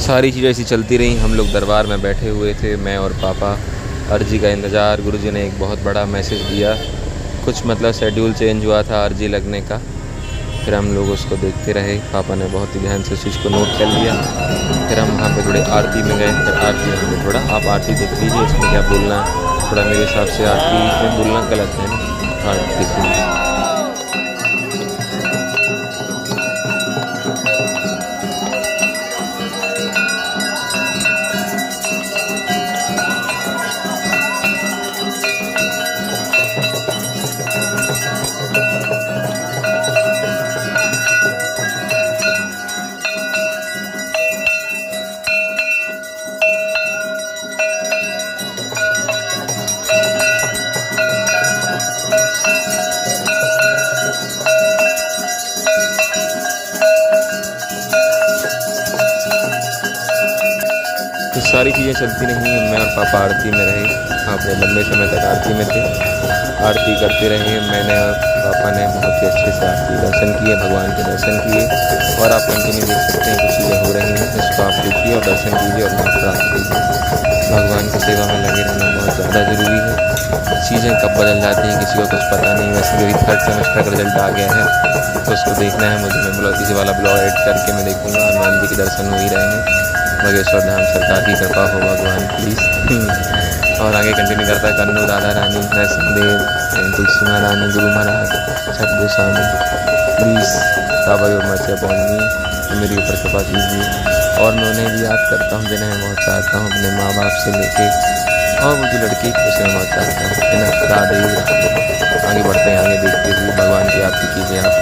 सारी चीज़ें ऐसी चलती रहीं। हम लोग दरबार में बैठे हुए थे, मैं और पापा। अर्जी का इंतज़ार। गुरुजी ने एक बहुत बड़ा मैसेज दिया, कुछ मतलब शेड्यूल चेंज हुआ था अर्जी लगने का। फिर हम लोग उसको देखते रहे। पापा ने बहुत ही ध्यान से उस चीज़ को नोट कर लिया। फिर हम वहाँ पे थोड़े आरती में गए। फिर आरती में थोड़ा आप आरती देख लीजिए, इसमें क्या बोलना थोड़ा मेरे हिसाब से आरती में बोलना गलत है ना। आरती देख लीजिए। तो सारी चीज़ें चलती रहीं। मैं और पापा आरती में रहे। अपने लंबे समय तक आरती में थे, आरती करते रहे। मैंने और पापा ने बहुत ही अच्छे से आरती दर्शन किए, भगवान के दर्शन किए। और आप कंटिन्यू देख सकते हैं कुछ चीज़ें हो रही हैं, इसको आप देखिए और दर्शन कीजिए और माफ़ प्राप्त कीजिए। भगवान की सेवा में लगे रहना बहुत ज़्यादा ज़रूरी है। चीज़ें कब बदल जाती हैं किसी को कुछ पता नहीं। वैसे भी अभी 3rd सेमेस्टर का रिजल्ट आ गया है, तो उसको देखना है मुझे। मैं ब्लॉग किसी वाला ब्लॉग एड करके मैं देखूँगा। हनुमान जी के दर्शन हो ही रहे हैं। बागेश्वर धाम सरकार की कृपा हो भगवान प्लीज़। और आगे कंटिन्यू करता है। कन्नू राधा रानी, नरसिंहदेव, तुलसी महारानी, गुरु महाराज, छठ गोस्वामी, प्लीज़ काबा मर्चा पौनी मेरे ऊपर कृपा कीजिए। और मैं उन्हें भी याद करता हूँ जिन्हें मैं बहुत चाहता हूँ, अपने माँ बाप से लेके और वो जो लड़की उसे मैं बहुत चाहता हूँ, है ना। राधे राधे। आगे बढ़ते हैं, आगे देखते हुए भगवान की आरती कीजिए आप।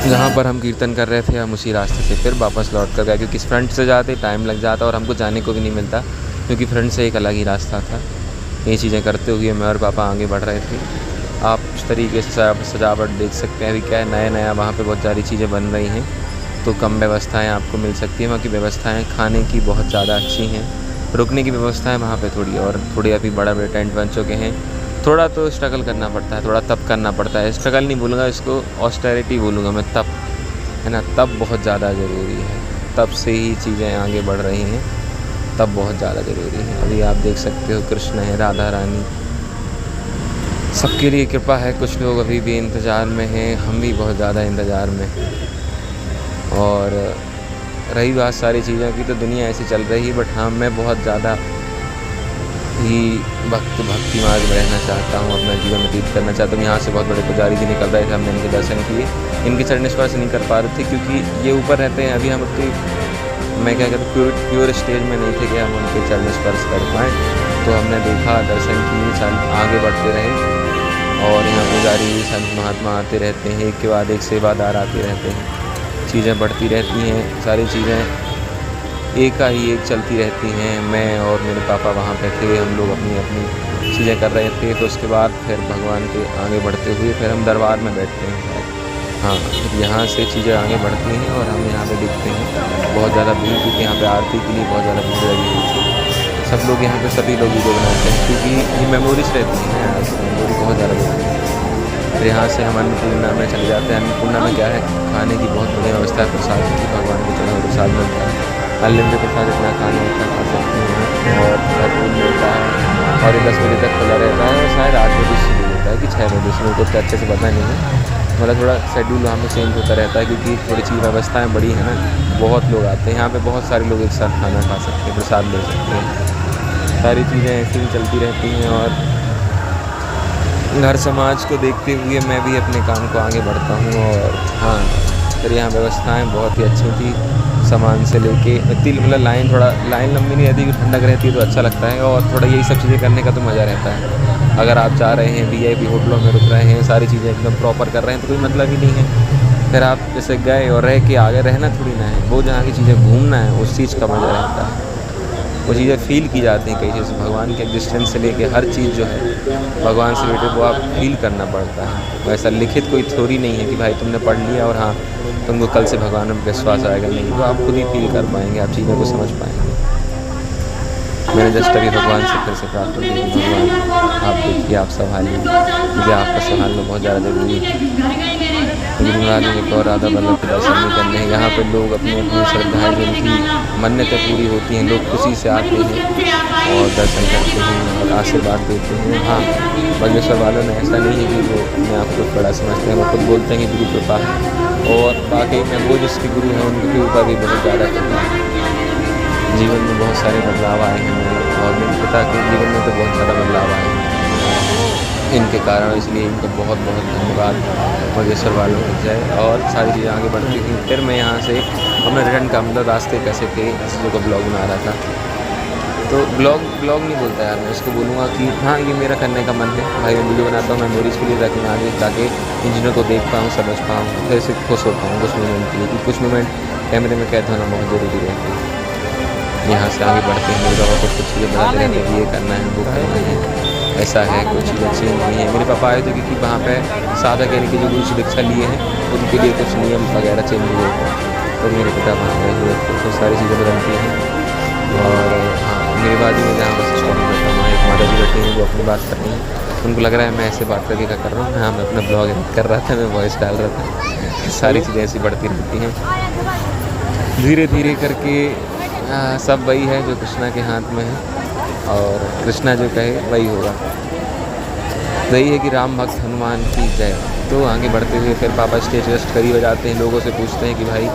जहाँ पर हम कीर्तन कर रहे थे हम उसी रास्ते से फिर वापस लौट कर गए, क्योंकि फ्रंट से जाते टाइम लग जाता और हमको जाने को भी नहीं मिलता, क्योंकि फ्रंट से एक अलग ही रास्ता था। ये चीज़ें करते हुए मैं और पापा आगे बढ़ रहे थे। आप उस तरीके से सजावट देख सकते हैं। अभी क्या है, नया वहाँ पे बहुत सारी चीज़ें बन रही हैं, तो कम व्यवस्थाएँ आपको मिल सकती हैं। वहाँ की व्यवस्थाएँ खाने की बहुत ज़्यादा अच्छी हैं। रुकने की व्यवस्थाएँ वहाँ पर थोड़ी अभी बड़े टेंट बन चुके हैं। थोड़ा तो स्ट्रगल करना पड़ता है, थोड़ा तप करना पड़ता है। स्ट्रगल नहीं बोलूँगा इसको, ऑस्टेरिटी बोलूँगा मैं, तप, है ना। तब बहुत ज़्यादा ज़रूरी है, तब से ही चीज़ें आगे बढ़ रही हैं, तब बहुत ज़्यादा ज़रूरी है। अभी आप देख सकते हो कृष्ण है, राधा रानी, सबके लिए कृपा है। कुछ लोग अभी भी इंतज़ार में हैं, हम भी बहुत ज़्यादा इंतज़ार में हैं। और रही बात सारी चीज़ों की, तो दुनिया ऐसी चल रही है, बट हाँ मैं बहुत ज़्यादा ही भक्ति मार्ग में रहना चाहता हूँ, अपना जीवन व्यतीत करना चाहता हूँ। यहाँ से बहुत बड़े पुजारी जी निकल रहे थे, हमने इनके दर्शन किए। इनके चरण स्पर्श नहीं कर पा रहे थे क्योंकि ये ऊपर रहते हैं। अभी हम उतनी, मैं क्या कहता हूँ, प्योर स्टेज में नहीं थे कि हम उनके चरण स्पर्श कर पाएँ। तो हमने देखा, दर्शन किए, आगे बढ़ते रहे। और यहाँ पुजारी संत महात्मा आते रहते हैं, एक के बाद एक सेवादार आते रहते हैं, चीज़ें बढ़ती रहती हैं। सारी चीज़ें एक चलती रहती हैं। मैं और मेरे पापा वहाँ पे थे, हम लोग अपनी चीज़ें कर रहे थे। तो उसके बाद फिर भगवान के आगे बढ़ते हुए फिर हम दरबार में बैठते हैं। हाँ, फिर यहाँ से चीज़ें आगे बढ़ती हैं और हम यहाँ पे देखते हैं बहुत ज़्यादा भीड़, क्योंकि यहाँ पे आरती के लिए बहुत ज़्यादा भीड़ लगी हुई थी। सब लोग यहाँ पे सभी लोग वीडियो बनाते हैं, क्योंकि ये मेमोरीज रहती हैं ना, मेमोरी बहुत ज़्यादा होती है। फिर यहाँ से हम अन्नपूर्णा में चले जाते हैं। अन्नपूर्णा में क्या है, खाने की बहुत बढ़िया व्यवस्था है। प्रसाद की, भगवान के चढ़ा हुआ प्रसाद मिलता है। अनलिमिटेड प्रसाद इतना खाना इतना खा सकते हैं और भरपूर मिलता है। और ये 10 बजे तक खुला रहता है और शायद 8 बजे शुरू होता है कि 6 बजे शुरू, कुछ अच्छे से पता नहीं है। मतलब थोड़ा शेड्यूल वहाँ पे चेंज होता रहता है, क्योंकि थोड़ी चीज़ व्यवस्थाएँ बड़ी हैं ना, बहुत लोग आते हैं यहाँ पे, बहुत सारे लोग एक साथ खाना खा सकते हैं, प्रसाद ले सकते हैं। सारी चीज़ें ऐसी ही चलती रहती हैं। और घर समाज को देखते हुए मैं भी अपने काम को आगे बढ़ता हूँ। और हाँ, फिर यहाँ व्यवस्थाएँ बहुत ही अच्छी थी। सामान से लेके इतनी मतलब लाइन लंबी नहीं रहती, ठंडक रहती है तो अच्छा लगता है। और थोड़ा यही सब चीज़ें करने का तो मज़ा रहता है। अगर आप जा रहे हैं VIP होटलों में रुक रहे हैं, सारी चीज़ें एकदम प्रॉपर कर रहे हैं तो कोई मतलब ही नहीं है। फिर आप जैसे गए और रह के आगे रहना थोड़ी ना है, वो जहाँ की चीज़ें घूमना है उस चीज़ का मज़ा रहता है। वो चीज़ें फ़ील की जाती हैं कई चीज़, भगवान के एग्जिस्टेंस से लेके हर चीज़ जो है भगवान से रिलेटेड वो आप फ़ील करना पड़ता है। वैसा लिखित कोई थ्योरी नहीं है कि भाई तुमने पढ़ लिया और हाँ तुमको कल से भगवान में विश्वास आएगा, नहीं। वो आप खुद ही फ़ील कर पाएंगे, आप चीज़ों को समझ पाएंगे। मैंने जस्ट अभी भगवान से फिर से प्रार्थना की कि भगवान आप देखिए, आप संभालिए, क्योंकि आपका संभालना बहुत ज़्यादा ज़रूरी है। गुरु महाराज एक और राधा वल्लभ के दर्शन भी करने हैं। यहाँ पे लोग अपनी अपनी श्रद्धाएँ, जिनकी मन्नतें पूरी होती हैं, लोग खुशी से आते हैं और दर्शन करते हैं और आशीर्वाद देते हैं। हाँ, बागेश्वर वालों में ऐसा नहीं है कि वो अपने आप को बड़ा समझते हैं, वो खुद बोलते हैं कि गुरु कृपा है। और वाकई में वो जिसके गुरु हैं उनकी कृपा भी बहुत ज़्यादा कृपा है। जीवन में बहुत सारे बदलाव आए हैं मेरे और मेरे पिता के जीवन में तो बहुत ज़्यादा बदलाव आए हैं इनके कारण, इसलिए इनको बहुत बहुत धन्यवाद। बागेश्वर वालों की जय। और सारी चीज़ें आगे बढ़ती थी। फिर मैं यहाँ से अपने रिटर्न का मतलब रास्ते कैसे थे इस चीज़ों का ब्लॉग बना रहा था। तो ब्लॉग नहीं बोलता यार, मैं इसको बोलूँगा कि हाँ ये मेरा करने का मन है भाई, मैं वीडियो बनाता हूँ मेमोरीज़ के लिए, ताकि इन चीज़ों को देख पाऊँ, समझ पाऊँ, फिर से खुश हो पाऊँ कुछ मोमेंट के लिए, कि कुछ मोमेंट कैमरे में कैद होना बहुत ज़रूरी रहता है। यहाँ से आगे बढ़ते हैं, मेरे पापा कुछ चीज़ें बताते रहते हैं कि ये करना है, वो करना है, ऐसा है, कुछ चीज़ें चेंज हुई हैं। मेरे पापा आए थे क्योंकि वहाँ पे साधक यानी कि जो गुरु शिक्षा लिए हैं उनके लिए कुछ नियम वगैरह चेंज हुए थे, तो मेरे पिता वहाँ गए हुए थे, तो सारी चीज़ें बदलती हैं। और हाँ, मेरे बाजू में जहाँ बस स्टॉप में बैठा हूँ, एक माता जी बैठी हैं जो अपनी बात कर रही हैं। उनको लग रहा है मैं ऐसे बात करके क्या कर रहा हूँ। हाँ, मैं अपना ब्लॉग एडिट कर रहा था, मैं वॉइस डाल रहा था। सारी चीज़ें ऐसी बढ़ती रहती हैं धीरे धीरे करके। सब वही है जो कृष्णा के हाथ में है और कृष्णा जो कहे वही होगा। वही है कि राम भक्त हनुमान की जय। तो आगे बढ़ते हुए फिर पापा स्टेज वेस्ट करीब हो जाते हैं, लोगों से पूछते हैं कि भाई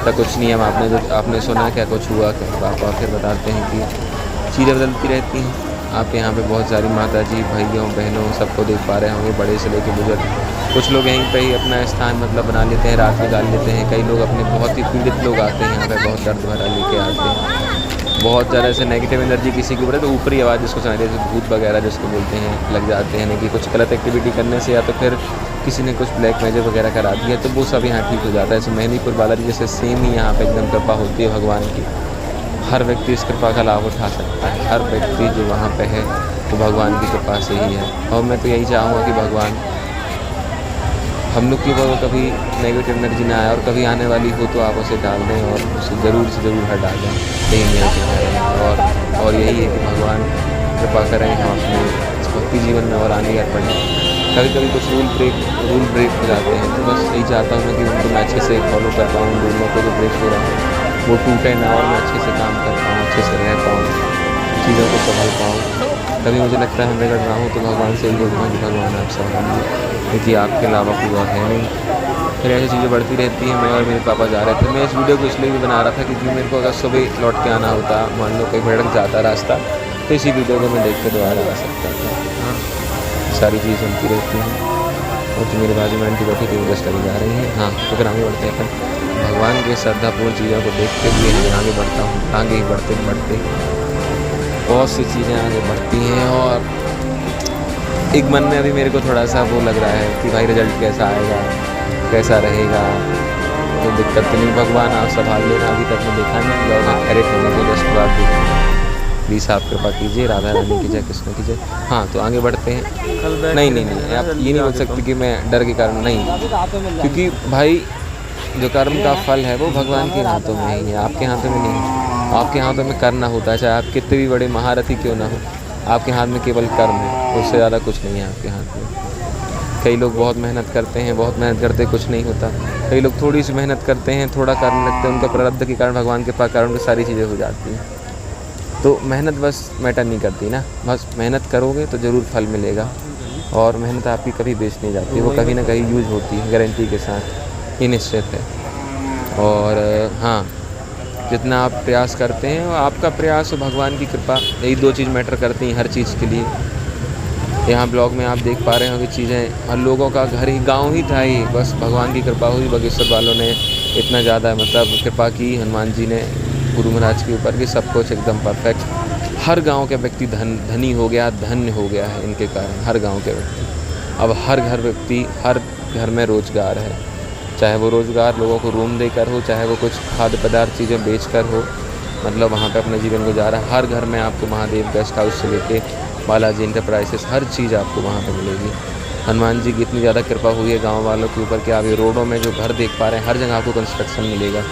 तो कुछ नियम आपने सुना क्या, कुछ हुआ क्या। पापा फिर बताते हैं कि चीज़ें बदलती रहती हैं। आप यहाँ पे बहुत सारी माता जी, भाइयों बहनों सबको देख पा रहे होंगे, बड़े से लेकर बुजुर्ग। कुछ लोग यहीं पे ही अपना स्थान मतलब बना लेते हैं, रात निकाल लेते हैं। कई लोग अपने बहुत ही पीड़ित लोग आते हैं यहाँ पे, बहुत दर्द भरा लेके आते हैं, बहुत ज़्यादा ऐसे नेगेटिव एनर्जी किसी के ऊपर है तो ऊपरी आवाज़ जिसको सुनाई देती है, भूत वगैरह जिसको बोलते हैं, लग जाते हैं। यानी कि कुछ गलत एक्टिविटी करने से या तो फिर किसी ने कुछ ब्लैक मैजिक वगैरह करा दिया तो वो सब यहाँ ठीक हो जाता है। जैसे मेहंदीपुर बालाजी जैसे सेम ही यहाँ पे एकदम कृपा होती है भगवान की। हर व्यक्ति इस कृपा का लाभ उठा सकता है, हर व्यक्ति जो वहाँ पे है वो भगवान की कृपा से ही है। और मैं तो यही चाहूँगा कि भगवान हम लोग की ऊपर कभी नेगेटिव एनर्जी ना आए, और कभी आने वाली हो तो आप उसे डाल दें और उसे ज़रूर से ज़रूर हटा दें। यही मेरा कहना है और यही है कि भगवान कृपा करें हम अपने भक्ति जीवन में और आगे बढ़ें। कभी कभी कुछ रूल ब्रेक हो जाते हैं तो बस यही चाहता हूँ कि उनको मैं अच्छे से फॉलो कर पाऊँ, रूलों को जो ब्रेक हो रहा है वो टूटे ना और मैं अच्छे से काम कर पाऊँ, अच्छे से रह पाऊँ, चीज़ों को संभाल पाऊँ। कभी मुझे लगता है मैं बिगड़ रहा हूँ तो भगवान से ही बोलता हूँ कि भगवान आप संभालिए, क्योंकि आपके अलावा कोई और है नहीं। फिर ऐसी चीज़ें बढ़ती रहती हैं। मैं और मेरे पापा जा रहे थे। मैं इस वीडियो को इसलिए भी बना रहा था क्योंकि मेरे को अगर सुबह लौट के आना होता, मान लो कहीं भटक जाता रास्ता, तो इसी वीडियो को मैं देख के दोबारा आ सकता था। हाँ, सारी चीज़ें चलती रहती हैं। और जो मेरे बाजू में आंटी बैठी थी वो जस्ट अभी जा रही हैं। हाँ, तो फिर आगे बढ़ते हैं। भगवान के श्रद्धापूर्ण चीज़ों को देखते हुए मैं आगे बढ़ता हूँ। आगे ही बढ़ते बढ़ते बहुत सी चीज़ें आगे बढ़ती हैं और एक मन में अभी मेरे को थोड़ा सा वो लग रहा है कि भाई रिजल्ट कैसा आएगा, कैसा रहेगा। तो दिक्कत तो नहीं, भगवान आप संभाल लेना। अभी तक मैं देखा नहीं, लोग एडिट होने के जस्ट बाद देखा। प्लीज़ आप कृपा कीजिए, राधा रानी की जय, कृष्ण की जय। हाँ, तो आगे बढ़ते हैं। नहीं, आप ये नहीं बोल सकते कि मैं डर के कारण नहीं, क्योंकि भाई जो कर्म का फल है वो भगवान के हाथों में ही है, आपके हाथों में नहीं है। आपके हाथों में करना होता है, चाहे आप कितने भी बड़े महारथी क्यों ना हो, आपके हाथ में केवल कर्म है, उससे ज़्यादा कुछ नहीं है आपके हाथ में। कई लोग बहुत मेहनत करते हैं, बहुत मेहनत करते कुछ नहीं होता। कई लोग थोड़ी सी मेहनत करते हैं, थोड़ा करने लगते हैं, उनका प्रारब्ध के कारण, भगवान के पास कारण सारी चीज़ें हो जाती हैं। तो मेहनत बस मैटर नहीं करती ना, बस मेहनत करोगे तो ज़रूर फल मिलेगा। और मेहनत आपकी कभी वेस्ट नहीं जाती, वो कभी ना कहीं यूज होती है, गारंटी के साथ, ये निश्चित है। और हाँ, जितना आप प्रयास करते हैं और आपका प्रयास और भगवान की कृपा, यही दो चीज़ मैटर करती हैं हर चीज़ के लिए। यहाँ ब्लॉग में आप देख पा रहे हो कि चीज़ें, और लोगों का घर ही गांव ही था ही, बस भगवान की कृपा हुई, बागेश्वर वालों ने इतना ज़्यादा मतलब कृपा की हनुमान जी ने गुरु महाराज के ऊपर कि सब कुछ एकदम परफेक्ट। हर गांव के व्यक्ति धनी हो गया, धन्य हो गया है इनके कारण। हर गांव के व्यक्ति, अब हर घर में रोज़गार है, चाहे वो रोज़गार लोगों को रूम देकर हो, चाहे वो कुछ खाद्य पदार्थ चीज़ें बेचकर हो, मतलब वहाँ पे अपने जीवन गुजारा। हर घर में आपको महादेव गेस्ट हाउस से लेके बालाजी इंटरप्राइजेस हर चीज़ आपको वहाँ पे मिलेगी। हनुमान जी की इतनी ज़्यादा कृपा हुई है गांव वालों के ऊपर कि आप ये रोडों में जो घर देख पा रहे हैं, हर जगह आपको कंस्ट्रक्शन मिलेगा।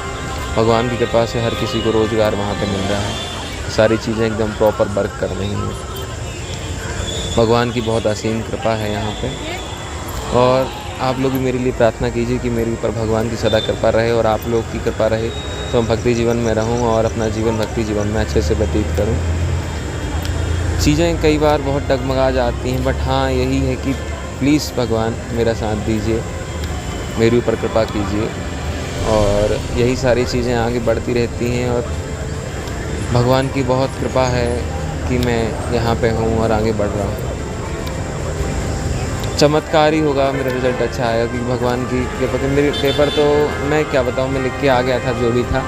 भगवान की कृपा से हर किसी को रोज़गार वहाँ पे मिल रहा है, सारी चीज़ें एकदम प्रॉपर वर्क कर रही हैं। भगवान की बहुत असीम कृपा है यहाँ पे। और आप लोग भी मेरे लिए प्रार्थना कीजिए कि मेरे ऊपर भगवान की सदा कृपा रहे और आप लोग की कृपा रहे तो मैं भक्ति जीवन में रहूँ और अपना जीवन भक्ति जीवन में अच्छे से व्यतीत करूँ। चीज़ें कई बार बहुत डगमगा जाती हैं, बट हाँ यही है कि प्लीज़ भगवान मेरा साथ दीजिए, मेरे ऊपर कृपा कीजिए और यही सारी चीज़ें आगे बढ़ती रहती हैं। और भगवान की बहुत कृपा है कि मैं यहाँ पे हूँ और आगे बढ़ रहा हूँ। चमत्कार ही होगा मेरा रिज़ल्ट अच्छा आएगा क्योंकि भगवान की कृपा के मेरे पेपर तो मैं क्या बताऊँ, मैं लिख के आ गया था जो भी था।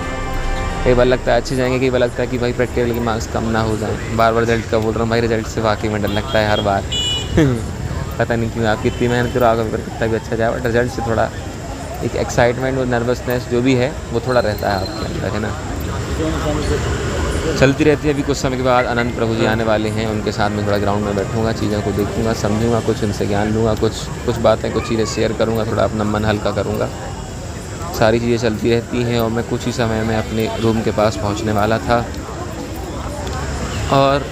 कई बार लगता है अच्छे जाएंगे, कई बार लगता है कि भाई प्रैक्टिकल के मार्क्स कम ना हो जाएं। बार रिज़ल्ट का बोल रहा हूँ भाई, रिज़ल्ट से वाकई में डर लगता है हर बार पता नहीं क्यों, आप कितनी मेहनत करो आगे पेपर कितना भी अच्छा जाए, बट रिज़ल्ट से थोड़ा एक एक्साइटमेंट और नर्वसनेस जो भी है वो थोड़ा रहता है आपके अंदर, है ना। चलती रहती है। अभी कुछ समय के बाद अनंत प्रभु जी आने वाले हैं, उनके साथ में थोड़ा ग्राउंड में बैठूंगा, चीज़ों को देखूंगा, समझूंगा, कुछ उनसे ज्ञान लूँगा, कुछ बातें कुछ चीज़ें शेयर करूँगा, थोड़ा अपना मन हल्का करूँगा। सारी चीज़ें चलती रहती हैं और मैं कुछ ही समय में अपने रूम के पास पहुँचने वाला था। और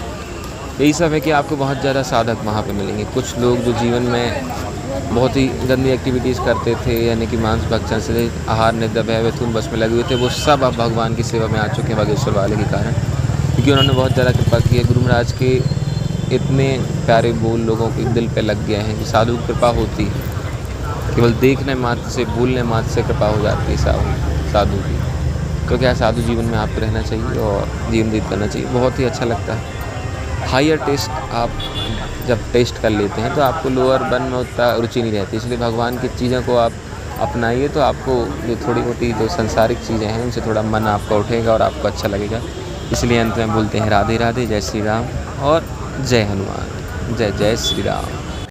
यही सब है कि आपको बहुत ज़्यादा साधक वहाँ पे मिलेंगे। कुछ लोग जो जीवन में बहुत ही गंदी एक्टिविटीज़ करते थे, यानी कि मांस भक्षण से आहार निद्रा भय मिथुन बस में लगे हुए थे, वो सब अब भगवान की सेवा में आ चुके हैं बागेश्वर वाले के कारण, क्योंकि उन्होंने बहुत ज़्यादा कृपा की है। गुरु महाराज के इतने प्यारे बोल लोगों के दिल पे लग गए हैं कि साधु की कृपा होती है, केवल देखने मात्र से, बोलने मात्र से कृपा हो जाती है साधु की। क्योंकि साधु जीवन में आपको रहना चाहिए और जीवन व्यतीत करना चाहिए, बहुत ही अच्छा लगता है। हायर टेस्ट आप जब टेस्ट कर लेते हैं तो आपको लोअर वन में उतना रुचि नहीं रहती, इसलिए भगवान की चीज़ों को आप अपनाइए तो आपको जो थोड़ी मोटी जो संसारिक चीज़ें हैं उनसे थोड़ा मन आपका उठेगा और आपको अच्छा लगेगा। इसलिए अंत में बोलते हैं राधे राधे, जय श्री राम और जय हनुमान, जय जय श्री राम।